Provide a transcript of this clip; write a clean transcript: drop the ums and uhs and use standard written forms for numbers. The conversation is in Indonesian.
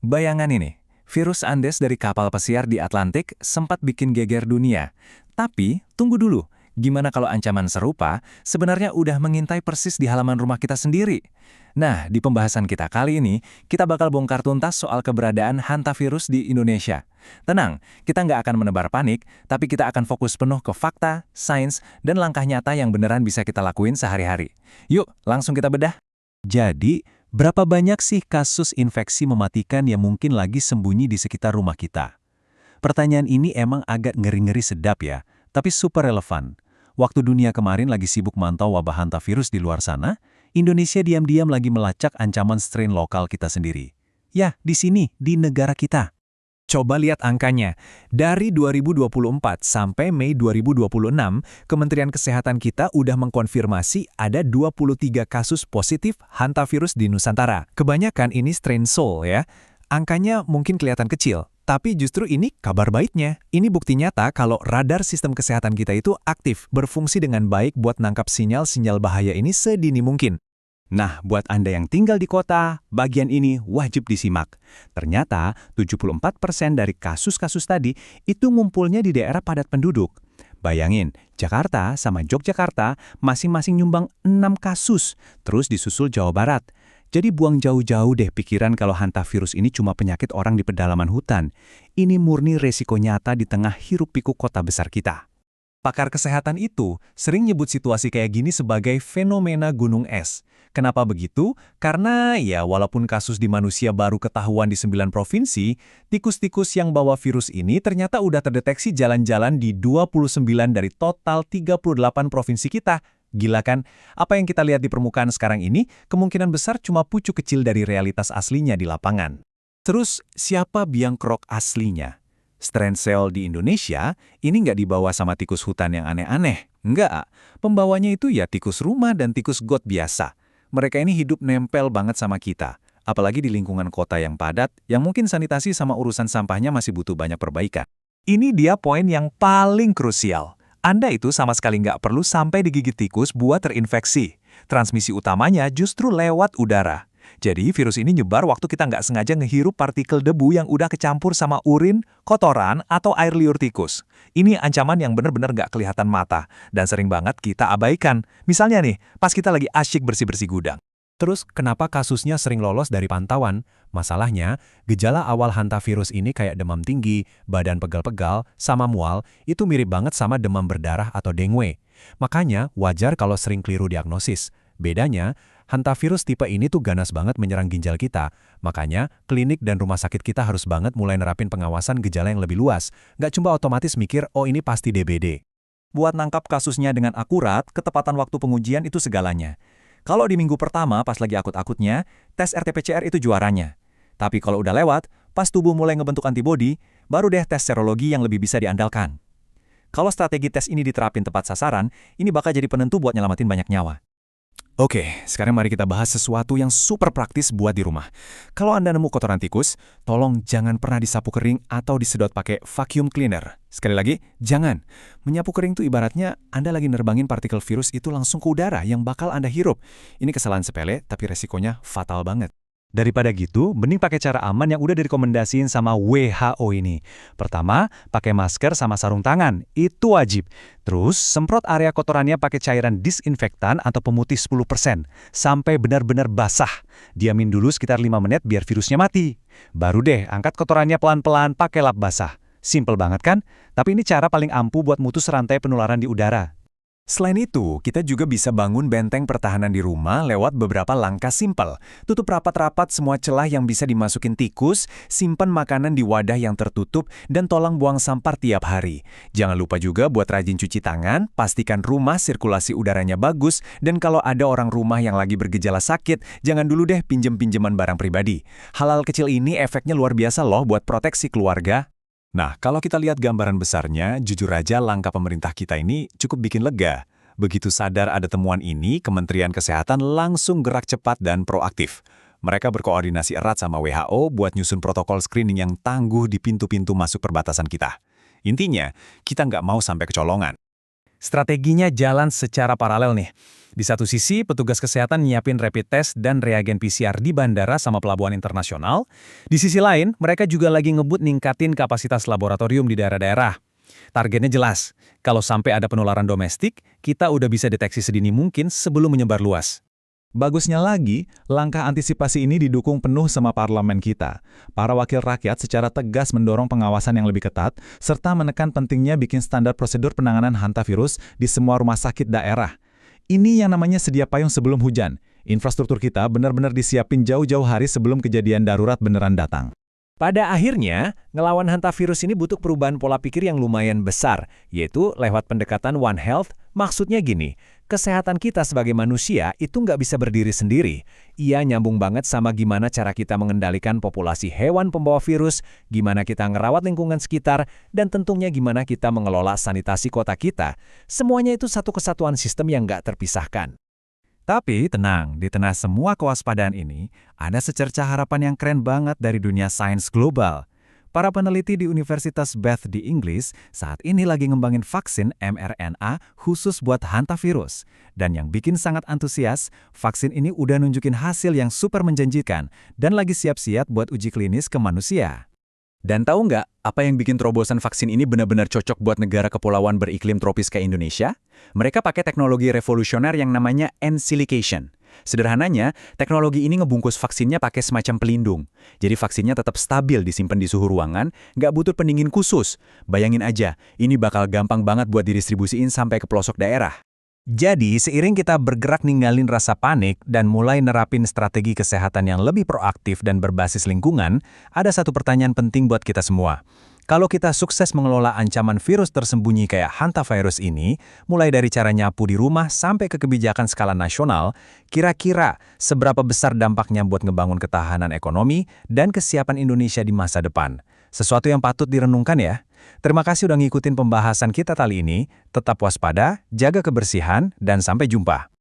Bayangan ini, virus Andes dari kapal pesiar di Atlantik sempat bikin geger dunia. Tapi, tunggu dulu, gimana kalau ancaman serupa sebenarnya udah mengintai persis di halaman rumah kita sendiri? Nah, di pembahasan kita kali ini, kita bakal bongkar tuntas soal keberadaan hantavirus di Indonesia. Tenang, kita nggak akan menebar panik, tapi kita akan fokus penuh ke fakta, sains, dan langkah nyata yang beneran bisa kita lakuin sehari-hari. Yuk, langsung kita bedah. Jadi, berapa banyak sih kasus infeksi mematikan yang mungkin lagi sembunyi di sekitar rumah kita? Pertanyaan ini emang agak ngeri-ngeri sedap ya, tapi super relevan. Waktu dunia kemarin lagi sibuk mantau wabah hantavirus di luar sana, Indonesia diam-diam lagi melacak ancaman strain lokal kita sendiri. Ya, di sini, di negara kita. Coba lihat angkanya. Dari 2024 sampai Mei 2026, Kementerian Kesehatan kita udah mengkonfirmasi ada 23 kasus positif hantavirus di Nusantara. Kebanyakan ini strain Sol ya. Angkanya mungkin kelihatan kecil, tapi justru ini kabar baiknya. Ini bukti nyata kalau radar sistem kesehatan kita itu aktif, berfungsi dengan baik buat nangkap sinyal-sinyal bahaya ini sedini mungkin. Nah, buat Anda yang tinggal di kota, bagian ini wajib disimak. Ternyata, 74% dari kasus-kasus tadi itu ngumpulnya di daerah padat penduduk. Bayangin, Jakarta sama Yogyakarta masing-masing nyumbang 6 kasus, terus disusul Jawa Barat. Jadi buang jauh-jauh deh pikiran kalau hantavirus ini cuma penyakit orang di pedalaman hutan. Ini murni resiko nyata di tengah hiruk-pikuk kota besar kita. Pakar kesehatan itu sering nyebut situasi kayak gini sebagai fenomena gunung es. Kenapa begitu? Karena ya walaupun kasus di manusia baru ketahuan di 9 provinsi, tikus-tikus yang bawa virus ini ternyata udah terdeteksi jalan-jalan di 29 dari total 38 provinsi kita. Gila kan? Apa yang kita lihat di permukaan sekarang ini kemungkinan besar cuma pucuk kecil dari realitas aslinya di lapangan. Terus, siapa biang kerok aslinya? Strain cell di Indonesia ini nggak dibawa sama tikus hutan yang aneh-aneh. Nggak, pembawanya itu ya tikus rumah dan tikus got biasa. Mereka ini hidup nempel banget sama kita. Apalagi di lingkungan kota yang padat, yang mungkin sanitasi sama urusan sampahnya masih butuh banyak perbaikan. Ini dia poin yang paling krusial. Anda itu sama sekali nggak perlu sampai digigit tikus buat terinfeksi. Transmisi utamanya justru lewat udara. Jadi virus ini nyebar waktu kita nggak sengaja ngehirup partikel debu yang udah kecampur sama urin, kotoran, atau air liur tikus. Ini ancaman yang benar-benar nggak kelihatan mata, dan sering banget kita abaikan. Misalnya nih, pas kita lagi asyik bersih-bersih gudang. Terus, kenapa kasusnya sering lolos dari pantauan? Masalahnya, gejala awal hantavirus ini kayak demam tinggi, badan pegal-pegal, sama mual, itu mirip banget sama demam berdarah atau dengue. Makanya, wajar kalau sering keliru diagnosis. Bedanya, hantavirus tipe ini tuh ganas banget menyerang ginjal kita. Makanya, klinik dan rumah sakit kita harus banget mulai nerapin pengawasan gejala yang lebih luas. Nggak cuma otomatis mikir, oh ini pasti DBD. Buat nangkap kasusnya dengan akurat, ketepatan waktu pengujian itu segalanya. Kalau di minggu pertama pas lagi akut-akutnya, tes RT-PCR itu juaranya. Tapi kalau udah lewat, pas tubuh mulai ngebentuk antibodi, baru deh tes serologi yang lebih bisa diandalkan. Kalau strategi tes ini diterapin tepat sasaran, ini bakal jadi penentu buat nyelamatin banyak nyawa. Oke, sekarang mari kita bahas sesuatu yang super praktis buat di rumah. Kalau Anda nemu kotoran tikus, tolong jangan pernah disapu kering atau disedot pakai vacuum cleaner. Sekali lagi, jangan. Menyapu kering itu ibaratnya Anda lagi nerbangin partikel virus itu langsung ke udara yang bakal Anda hirup. Ini kesalahan sepele, tapi resikonya fatal banget. Daripada gitu, mending pakai cara aman yang udah direkomendasiin sama WHO ini. Pertama, pakai masker sama sarung tangan, itu wajib. Terus, semprot area kotorannya pakai cairan disinfektan atau pemutih 10%, sampai benar-benar basah. Diamin dulu sekitar 5 menit biar virusnya mati. Baru deh, angkat kotorannya pelan-pelan pakai lap basah. Simple banget kan? Tapi ini cara paling ampuh buat mutus rantai penularan di udara. Selain itu, kita juga bisa bangun benteng pertahanan di rumah lewat beberapa langkah simpel. Tutup rapat-rapat semua celah yang bisa dimasukin tikus, simpan makanan di wadah yang tertutup, dan tolong buang sampah tiap hari. Jangan lupa juga buat rajin cuci tangan, pastikan rumah sirkulasi udaranya bagus, dan kalau ada orang rumah yang lagi bergejala sakit, jangan dulu deh pinjem-pinjeman barang pribadi. Hal-hal kecil ini efeknya luar biasa loh buat proteksi keluarga. Nah, kalau kita lihat gambaran besarnya, jujur aja langkah pemerintah kita ini cukup bikin lega. Begitu sadar ada temuan ini, Kementerian Kesehatan langsung gerak cepat dan proaktif. Mereka berkoordinasi erat sama WHO buat nyusun protokol screening yang tangguh di pintu-pintu masuk perbatasan kita. Intinya, kita nggak mau sampai kecolongan. Strateginya jalan secara paralel nih. Di satu sisi, petugas kesehatan nyiapin rapid test dan reagen PCR di bandara sama pelabuhan internasional. Di sisi lain, mereka juga lagi ngebut ningkatin kapasitas laboratorium di daerah-daerah. Targetnya jelas, kalau sampai ada penularan domestik, kita udah bisa deteksi sedini mungkin sebelum menyebar luas. Bagusnya lagi, langkah antisipasi ini didukung penuh sama parlemen kita. Para wakil rakyat secara tegas mendorong pengawasan yang lebih ketat, serta menekan pentingnya bikin standar prosedur penanganan hantavirus di semua rumah sakit daerah. Ini yang namanya sedia payung sebelum hujan. Infrastruktur kita benar-benar disiapin jauh-jauh hari sebelum kejadian darurat beneran datang. Pada akhirnya, ngelawan hantavirus ini butuh perubahan pola pikir yang lumayan besar, yaitu lewat pendekatan One Health. Maksudnya gini, kesehatan kita sebagai manusia itu nggak bisa berdiri sendiri. Ia nyambung banget sama gimana cara kita mengendalikan populasi hewan pembawa virus, gimana kita ngerawat lingkungan sekitar, dan tentunya gimana kita mengelola sanitasi kota kita. Semuanya itu satu kesatuan sistem yang nggak terpisahkan. Tapi tenang, di tengah semua kewaspadaan ini, ada secercah harapan yang keren banget dari dunia sains global. Para peneliti di Universitas Bath di Inggris saat ini lagi ngembangin vaksin mRNA khusus buat hantavirus. Dan yang bikin sangat antusias, vaksin ini udah nunjukin hasil yang super menjanjikan dan lagi siap-siap buat uji klinis ke manusia. Dan tahu nggak, apa yang bikin terobosan vaksin ini benar-benar cocok buat negara kepulauan beriklim tropis kayak Indonesia? Mereka pakai teknologi revolusioner yang namanya ensilication. Sederhananya, teknologi ini ngebungkus vaksinnya pakai semacam pelindung. Jadi vaksinnya tetap stabil disimpan di suhu ruangan, nggak butuh pendingin khusus. Bayangin aja, ini bakal gampang banget buat didistribusiin sampai ke pelosok daerah. Jadi, seiring kita bergerak ninggalin rasa panik dan mulai nerapin strategi kesehatan yang lebih proaktif dan berbasis lingkungan, ada satu pertanyaan penting buat kita semua. Kalau kita sukses mengelola ancaman virus tersembunyi kayak hantavirus ini, mulai dari cara nyapu di rumah sampai ke kebijakan skala nasional, kira-kira seberapa besar dampaknya buat ngebangun ketahanan ekonomi dan kesiapan Indonesia di masa depan? Sesuatu yang patut direnungkan ya. Terima kasih udah ngikutin pembahasan kita kali ini. Tetap waspada, jaga kebersihan, dan sampai jumpa.